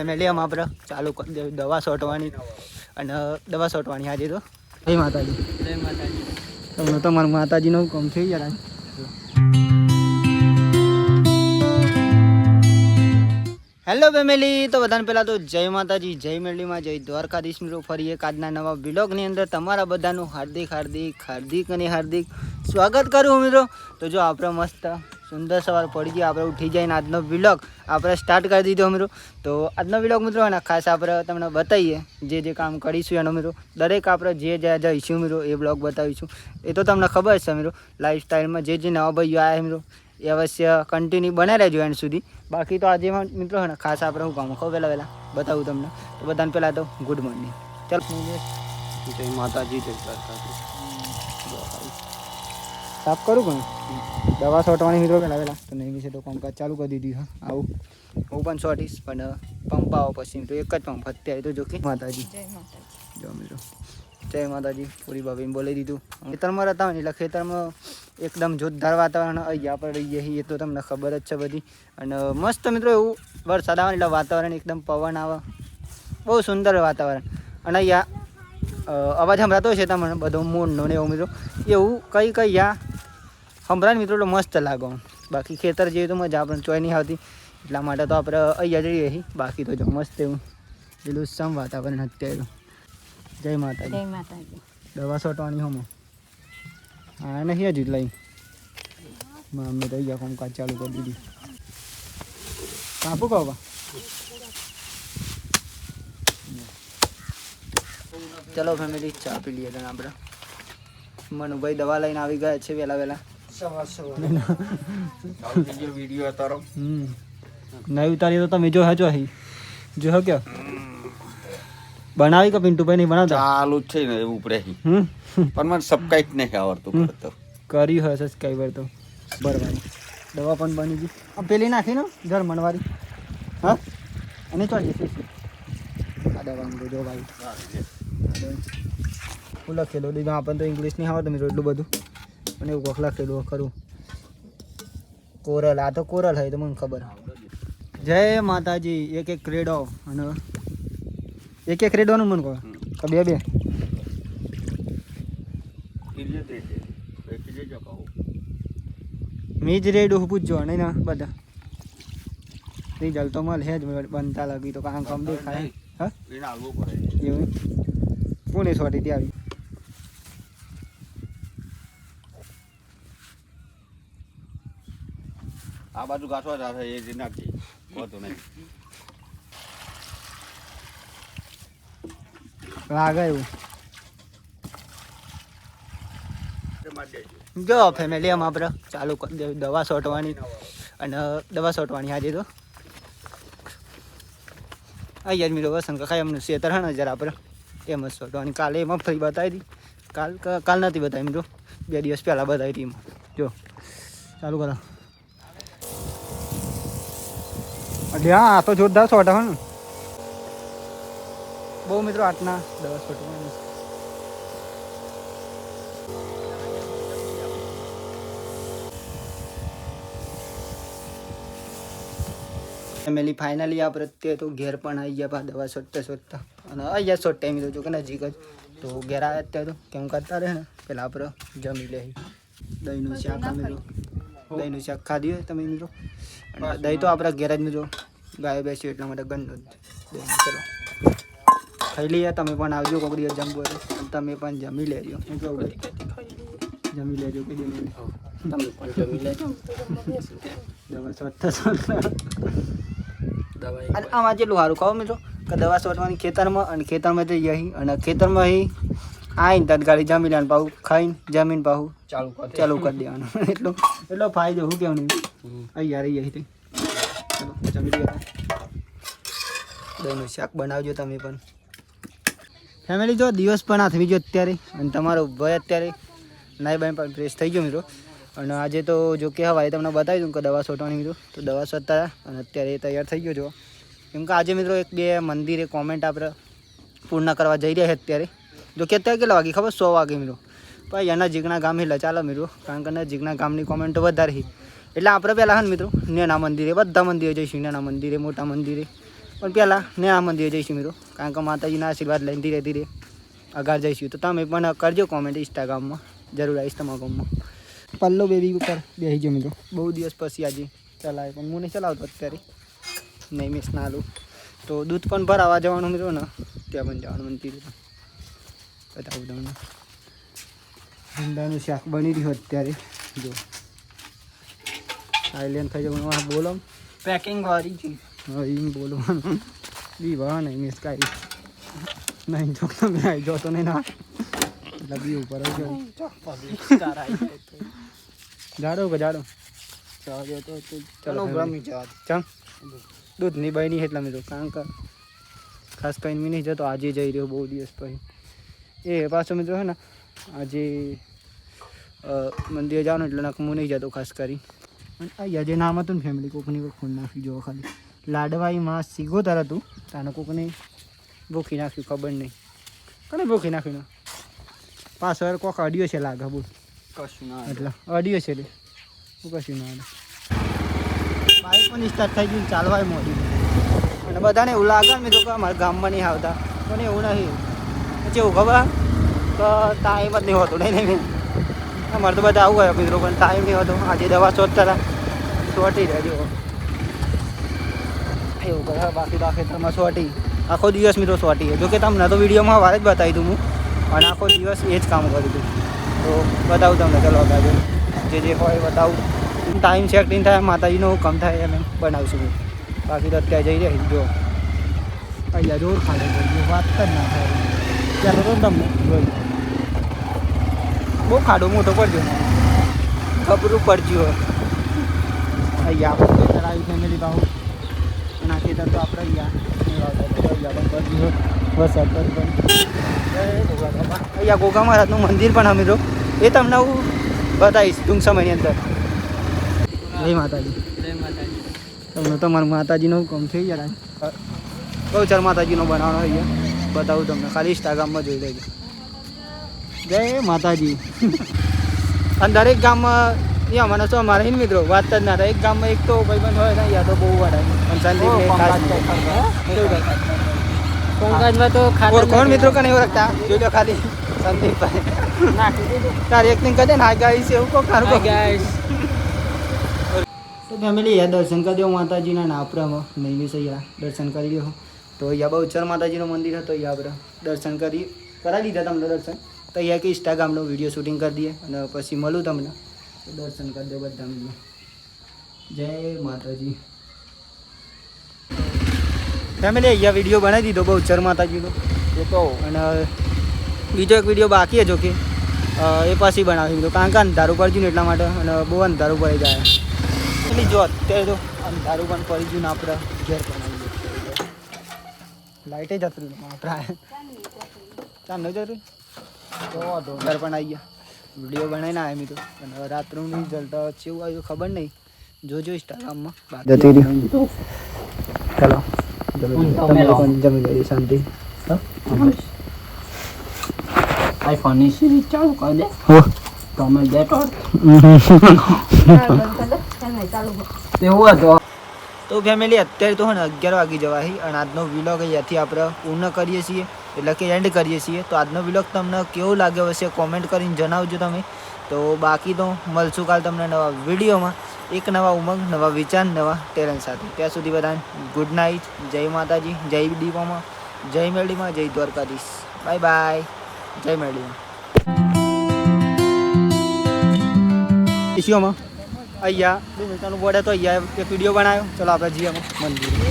ફેમિલીમાં આપણે ચાલુ કરી દે દવા છોટવાની અને દવા છોટવાની આજે તો જય માતાજી. જય માતાજી. તમને તમારું માતાજીનું કામ થઈ ગયા. હેલો ફેમિલી, તો બધાને પહેલાં તો જય માતાજી, જય મેરડીમાં, જય દ્વારકાધીશ. મિત્રો ફરી એક આજના નવા વ્લોગની અંદર તમારા બધાનું હાર્દિક અને હાર્દિક સ્વાગત કરું મિત્રો. તો જો આપણે મસ્ત સુંદર સવાર પડી ગયા, આપણે ઉઠી જઈને આજનો વ્લોગ આપણે સ્ટાર્ટ કરી દીધો મિત્રો. તો આજનો વ્લોગ મિત્રો અને ખાસ આપણે તમને બતાવીએ જે કામ કરીશું એનો મિત્રો, દરેક આપણે જે જઈશું મિત્રો એ બ્લોગ બતાવીશું. એ તો તમને ખબર છે મિત્રો, લાઈફસ્ટાઈલમાં જે નવા ભાઈઓ આવ્યા મિત્રો એ અવશ્ય કન્ટિન્યુ બનાવી રહેજો એન્ડ સુધી. બાકી તો આજે મિત્રો ને ખાસ આપણે હું કામ વહેલા બતાવું તમને. તો બધાને પહેલાં તો ગુડ મોર્નિંગ. ચાલો જય માતાજી, જય દ્વારકાધીશ. સાફ કરું પણ દવા છોટવાની મિત્રો વહેલા તો નહીં વિશે તો કામકાજ ચાલુ કરી દીધી. હા આવું હું પણ છોટીશ, પણ પંપ આવો પછી તો એક જ પંપ અત્યારે તો જો કે માતાજી જો મિત્રો જય માતાજી પૂરી ભાભીને બોલાવી દીધું. ખેતરમાં રહેતા હોય એટલે ખેતરમાં એકદમ જોરદાર વાતાવરણ અહીંયા આપણે રહીએ છીએ એ તો તમને ખબર જ છે બધી. અને મસ્ત મિત્રો એવું વરસાદ આવે એટલે વાતાવરણ એકદમ પવન આવે, બહુ સુંદર વાતાવરણ. અને અહીંયા અવાજ સંભળાતો છે તમને બધો મૂળનો ને એવું મિત્રો, એવું કંઈ યા સંભળાય મિત્રો એટલે મસ્ત લાગો. બાકી ખેતર જેવી તો મજા આપણને ચોય નહીં આવતી, એટલા માટે તો આપણે અહીંયા જઈએ છીએ. બાકી તો જો મસ્ત એવું લીલુંછમ વાતાવરણ અત્યારે. જય માતાજી. જય માતાજી. દવા છોટવાની હોમો હા નહીં હજુ લઈ મમ્મી તો અહીંયા કામકાજ ચાલુ કરી દીધી. કાપું કહો ચલો ફેમિલી ચા પી લઈએ તને આપણે. મનુભાઈ દવા લઈને આવી ગયા છે વહેલા વિડીયો તારો નહીં ઉતારી તો તમે જો હજો હી જો કે બનાવી કે પિન્ટુભાઈ નહીં બનાવતા ચાલુ જ છે ને એવું ઉપડે પણ મને સબસ્ક્રાઇબ નહીં આવડતું કરતો. કર્યું હોય સબસ્ક્રાઈબર તો બરાબર. દવા પણ બની ગઈ. આ પેલી નાખી ને જર્મનવાળી હા અને ચાલ જશે આ દવા જો ભાઈ હું લખેલું દીધું. આપણને તો ઇંગ્લિશ નહીં આવડતું મિત્રો એટલું બધું, અને એવું કોક લખેલું ખરું કોરલ. આ તો કોરલ હોય તો મને ખબર. જય માતાજી. એક રેડો અને એક રેડોનું મને કહો કે બે મીજ રેડું પૂછજો નહીં ના બધા રિઝલ્ટ તો મળે જ બનતા લાગી તો કામ દેખાય. હા એવું કોને સોટી ત્યાં આવી આ બાજુ ગાંઠવા જ આવે એ નાખજે હોતું નહીં લાગે એવું. જો ફેમિલી આમ આપણે ચાલુ કરી દે દવા છોટવાની અને દવા છોટવાની આજે તો અહીંયા જ મિત્રો વસંત કાંઈ એમનું ખેતર હે ને જરા આપણે એમ જ છોટવાની. કાલે એમાં ફરી બતાવી હતી, કાલ નથી બતાવી મિત્રો, 2 દિવસ પહેલાં બતાવી હતી એમાં. જો ચાલુ કરો એટલે હા આ તો જોરદાર છોટા હોય ને બહુ મિત્રો. આટના દવા છોટવાની ફેમિલી ફાઇનલી આ પ્રત્યે તો ઘેર પણ આવી ગયા દવા છોટતા અને અહીંયા શોર્ટ ટાઈમ તો જો કે નજીક જ તો ઘેર આવ્યા અત્યારે તો કેમ કરતા રહે ને પેલા આપણે જમી લે દહીંનું શાક મિત્રો. દહીંનું શાક ખાધી હોય તમે મિત્રો, અને દહીં તો આપણા ઘેર જ મિત્રો ગાય બેસ્યું એટલા માટે ગંદુ દહીં. ચલો ખાઈ લઈએ, તમે પણ આવજો કોઈક દિવસ જમવું હોય તમે પણ જમી લેજો. જમી લેજો કે તમે પણ જમી લેજો. દવા છોટતા આમાં જેટલું સારું ખાવ મિત્રો કે દવા છોટવાની ખેતરમાં, અને ખેતરમાં જઈ અહીં અને ખેતરમાં અહીં આવીને તત્કાળી જમી લેવાનું, પાછું ખાઈને જમીન પાછું ચાલુ કરી દેવાનું. એટલો ફાયદો શું કહેવાનું અહીંયા રહી અહીં ચલો જમી લઈએ. દહીંનું શાક બનાવજો તમે પણ ફેમિલી. જો દિવસ પણ આ થઈ ગયો અત્યારે, અને તમારો ભાઈ અત્યારે નાઈ બાઈ પણ ફ્રેશ થઈ ગયો મિત્રો. અને આજે તો જો કે હવારે તમને બતાવી દઉં કે દવા છોટવાની મિત્રો, તો દવા છોટતા અને અત્યારે તૈયાર થઈ ગયો છો. કેમ કે આજે મિત્રો 1-2 મંદિરે કોમેન્ટ આપણે પૂર્ણ કરવા જઈ રહ્યા છે અત્યારે. જો કે અત્યારે કેટલા વાગે ખબર 100 વાગે મિત્રો. ભાઈ એના નજીકના ગામ એટલે ચાલો મિત્રો, કારણ કે નજીકના ગામની કોમેન્ટો વધારે છે એટલે આપણે પહેલાં હા ને મિત્રો નાના મંદિરે બધા મંદિરે જઈશું. નાના મંદિરે મોટા મંદિરે પણ પહેલાં ને આ મંદિરે જઈશું મિત્રો, કારણ કે માતાજીના આશીર્વાદ લઈને ધીરે ધીરે આગળ જઈશું. તો તમે પણ કરજો કોમેન્ટ ઇન્સ્ટાગ્રામમાં, જરૂર આવીશ તમારા ગામમાં. પલ્લો બેબી ઉપર બેસી ગયો મિત્રો, બહુ દિવસ પછી આજે ચલાવે, પણ હું નહીં ચલાવતો અત્યારે, નહીં મિસ ના લઉં. તો દૂધ પણ ભરાવા જવાનું મિત્રો ને, ત્યાં પણ જવાનું મંદિર બતાવું તમને. ભીંડાનું શાક બની રહ્યું અત્યારે, જો આઈલેન્ડ થઈ જવાનું બોલો પેકિંગ વાળી છે. હા એમ બોલવાનું બી વાહ નહીં મિસ કાંઈ નહીં, જો તમે આવી જાઓ તો નહીં ના એટલે બી ઉપર જાડો કે જાડો ચલો ગમી જવા ચમ દૂધની બની એટલા મિત્રો, કારણ કે ખાસ કરીને નહીં જતો, આજે જઈ રહ્યો બહુ દિવસ પછી. એ પાછો મિત્રો છે ને આજે મંદિરે જવાનું એટલે નકમું નહીં જતો ખાસ કરી. અહીંયા જે નામ હતું ને ફેમિલી કોકની ખૂન નાખી જોવો ખાલી, લાડવાઈમાં સીગો તર હતું તાને કોકને ભૂખી નાખ્યું, ખબર નહીં કોને ભૂખી નાખ્યું. પાછળ કોક અડિયો છે લાગે બોલ, કશું ના એટલે અડિયો છે એટલે શું કશું ના આવે. બાઇક પણ સ્ટાર્ટ થઈ ગયું, ચાલવાય મોડી, અને બધાને એવું લાગે ને મિત્રો કે અમારા ગામમાં નહીં આવતા, પણ એવું નહીં. પછી એવું ખબર કે ટાઈમ જ નહીં હોતો, નહીં અમારે તો બધા આવું હોય મિત્રો, પણ ટાઈમ નહીં હોતો. આજે દવા શોધતા શોટી રહેજો એવું કરે, બાકી તો આ ખેતરમાં શોટી આખો દિવસ મિત્રો શોટી. જો કે તમને તો વિડીયોમાં વાર જ બતાવી દઉં હું, અને આખો દિવસ એ જ કામ કર્યું હતું. તો બતાવું તમને, ચલો આગળ જે હોય બતાવું. ટાઈમ સેટિંગ થાય, માતાજીનો હુકમ થાય એમ બનાવશું. બાકી તો અત્યારે જઈ રહી જો અહીંયા જોર ખાડે વાત જ ના થાય. ત્યારે તો તમને જોઈ બહુ ખાડો મોટો પડજો, ખબરું પડજો. અહીંયા આપણે ખેતર આવી ફેમિલી બાહુ, અને આ ખેતર તો આપણે અહીંયા પણ વરસાદ પર પણ અહીંયા ગોગા મહારાજનું મંદિર પણ અમે તો એ તમને હું બતાવીશ ટૂંક સમયની અંદર. જય માતાજી. તમને તમારા માતાજીનો હુકમ થઈ જાય, ગૌચર માતાજીનો બનાવવાનો અહીંયા બતાવું તમને, ખાલી ઇન્સ્ટાગ્રામમાં જોઈ લેજો. જય માતાજી. અને દરેક ગામમાં અહીંયા મને શું અમારે મિત્રો વાત જ ના થાય, એક ગામમાં એક તો ભાઈબંધ હોય ને યા તો બહુ વડાય. પણ સંદીપ તો કોણ મિત્રો કને એવું રાખતા જોઈ લો ખાલી સંદીપભાઈ તારે એકને કહે ને આ ગાઈસ એવું કો કારું ગાઈસ. તો ફેમિલી યાર દર્શન કરી દો માતાજીના નાપરામાં, નહીં મિસ અહીંયા દર્શન કરી લો. તો અહીંયા બહુચર માતાજીનું મંદિર હતો, અહીંયા આપણે દર્શન કરાવી દીધા તમને દર્શન. તો અહીંયા કે ઇન્સ્ટાગ્રામનો વિડીયો શૂટિંગ કરી દઈએ અને પછી મળું તમને. તો દર્શન કરી દો બધા મિત્રો. જય માતાજી. ફેમિલી અહીંયા વિડીયો બનાવી દીધો બહુચર માતાજીનો એ તો, અને બીજો એક વિડીયો બાકી છે જો કે એ પછી બનાવી દીધો, કારણ કે અંધારું પડી ગયું ને એટલા માટે, અને બહુ અંધારું પડી જાય. એટલે જો અત્યારે તો અંધારું પણ પડી ગયું ને આપણે ઘેર બનાવી દઈએ, લાઇટે જતું આપણે ચાલ ન જતું તો ઘર પણ આવી ગયા. વિડીયો બનાવીને આવ્યા મિત્રો, અને રાત્રનું રિઝલ્ટ કેવું આવ્યું ખબર નહીં, જોજો ઇન્સ્ટાગ્રામમાં. જતી રહ્યું ચાલો જમી લઈએ શાંતિ. આઈફોનની સિરીઝ ચાલુ કરી દે. તમે બેઠો તેવું હતું. તો ફેમિલી અત્યારે તો ને 11 વાગી જવાય, અને આજનો વ્લોગ અહીંયાથી આપણે પૂર્ણ કરીએ છીએ, એટલે કે એન્ડ કરીએ છીએ. તો આજનો વ્લોગ તમને કેવો લાગ્યો હશે કોમેન્ટ કરીને જણાવજો તમે. તો બાકી તો મળશું કાલ તમને નવા વિડીયોમાં, એક નવા ઉમંગ, નવા વિચાર, નવા ટેલેન્ટ સાથે. ત્યાં સુધી બધાને ગુડ નાઇટ. જય માતાજી, જય દીપોમાં, જય મેરડીમાં, જય દ્વારકાધીશ. Bye bye. જય મેરડીમાં. ઇસ્યુમાં અહીંયા બોર્ડ હતો, અહીંયા એક વિડીયો બનાવ્યો. ચલો આપણે જઈએ મંદિર.